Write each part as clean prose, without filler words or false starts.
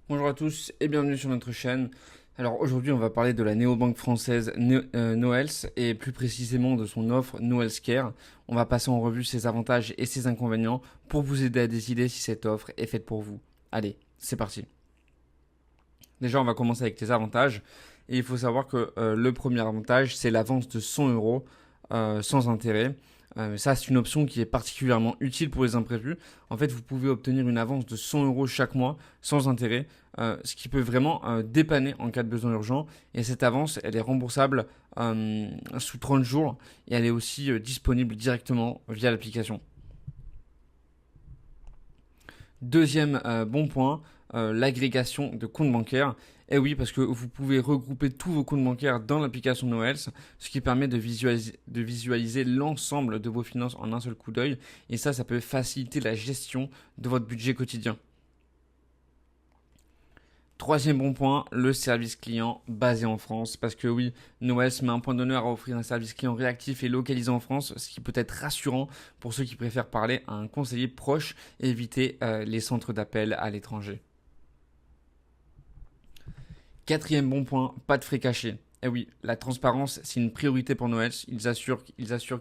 Bonjour à tous et bienvenue sur notre chaîne. Alors aujourd'hui on va parler de la néobanque française Noels et plus précisément de son offre Noels Care. On va passer en revue ses avantages et ses inconvénients pour vous aider à décider si cette offre est faite pour vous. Allez, c'est parti. Déjà on va commencer avec les avantages et il faut savoir que le premier avantage c'est l'avance de 100 euros sans intérêt. Ça, c'est une option qui est particulièrement utile pour les imprévus. En fait, vous pouvez obtenir une avance de 100 euros chaque mois sans intérêt, ce qui peut vraiment dépanner en cas de besoin urgent. Et cette avance, elle est remboursable sous 30 jours et elle est aussi disponible directement via l'application. Deuxième bon point, l'agrégation de comptes bancaires. Et oui, parce que vous pouvez regrouper tous vos comptes bancaires dans l'application Noels, ce qui permet de visualiser l'ensemble de vos finances en un seul coup d'œil. Et ça peut faciliter la gestion de votre budget quotidien. Troisième bon point, le service client basé en France. Parce que oui, Noels met un point d'honneur à offrir un service client réactif et localisé en France, ce qui peut être rassurant pour ceux qui préfèrent parler à un conseiller proche et éviter les centres d'appel à l'étranger. Quatrième bon point, pas de frais cachés. Et oui, la transparence, c'est une priorité pour Noels. Ils assurent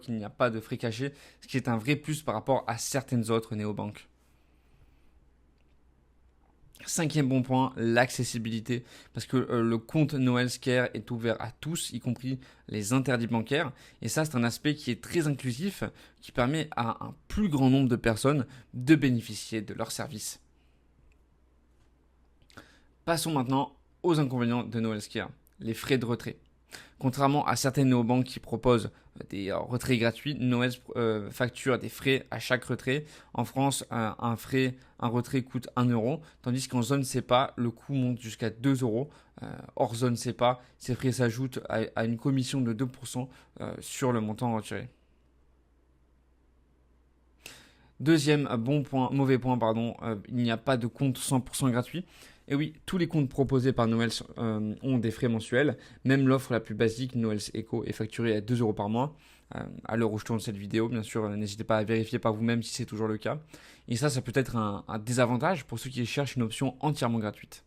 qu'il n'y a pas de frais cachés, ce qui est un vrai plus par rapport à certaines autres néobanques. Cinquième bon point, l'accessibilité. Parce que le compte Noels Care est ouvert à tous, y compris les interdits bancaires. Et ça, c'est un aspect qui est très inclusif, qui permet à un plus grand nombre de personnes de bénéficier de leurs services. Passons maintenant aux inconvénients de Noels Care, les frais de retrait. Contrairement à certaines néobanques qui proposent des retraits gratuits, Noels facture des frais à chaque retrait. En France, un retrait coûte 1 euro, tandis qu'en zone CEPA, le coût monte jusqu'à 2 euros. Hors zone CEPA, ces frais s'ajoutent à une commission de 2% sur le montant retiré. Deuxième mauvais point, il n'y a pas de compte 100% gratuit. Et oui, tous les comptes proposés par Noels ont des frais mensuels. Même l'offre la plus basique, Noels Eco, est facturée à 2 euros par mois. À l'heure où je tourne cette vidéo, bien sûr, n'hésitez pas à vérifier par vous-même si c'est toujours le cas. Et ça peut être un désavantage pour ceux qui cherchent une option entièrement gratuite.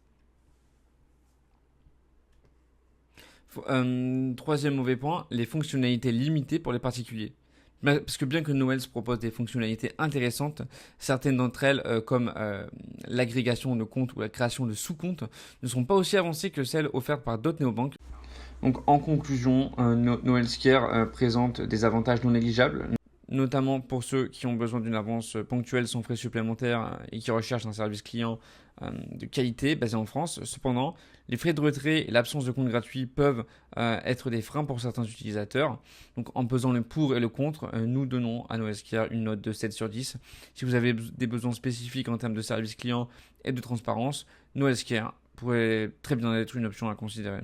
Troisième mauvais point, les fonctionnalités limitées pour les particuliers. Parce que bien que Noels propose des fonctionnalités intéressantes, certaines d'entre elles, comme l'agrégation de comptes ou la création de sous-comptes, ne sont pas aussi avancées que celles offertes par d'autres néobanques. Donc en conclusion, Noels Care présente des avantages non négligeables, notamment pour ceux qui ont besoin d'une avance ponctuelle sans frais supplémentaires et qui recherchent un service client de qualité basé en France. Cependant, les frais de retrait et l'absence de compte gratuit peuvent être des freins pour certains utilisateurs. Donc en pesant le pour et le contre, nous donnons à Noescare une note de 7 sur 10. Si vous avez des besoins spécifiques en termes de service client et de transparence, Noescare pourrait très bien être une option à considérer.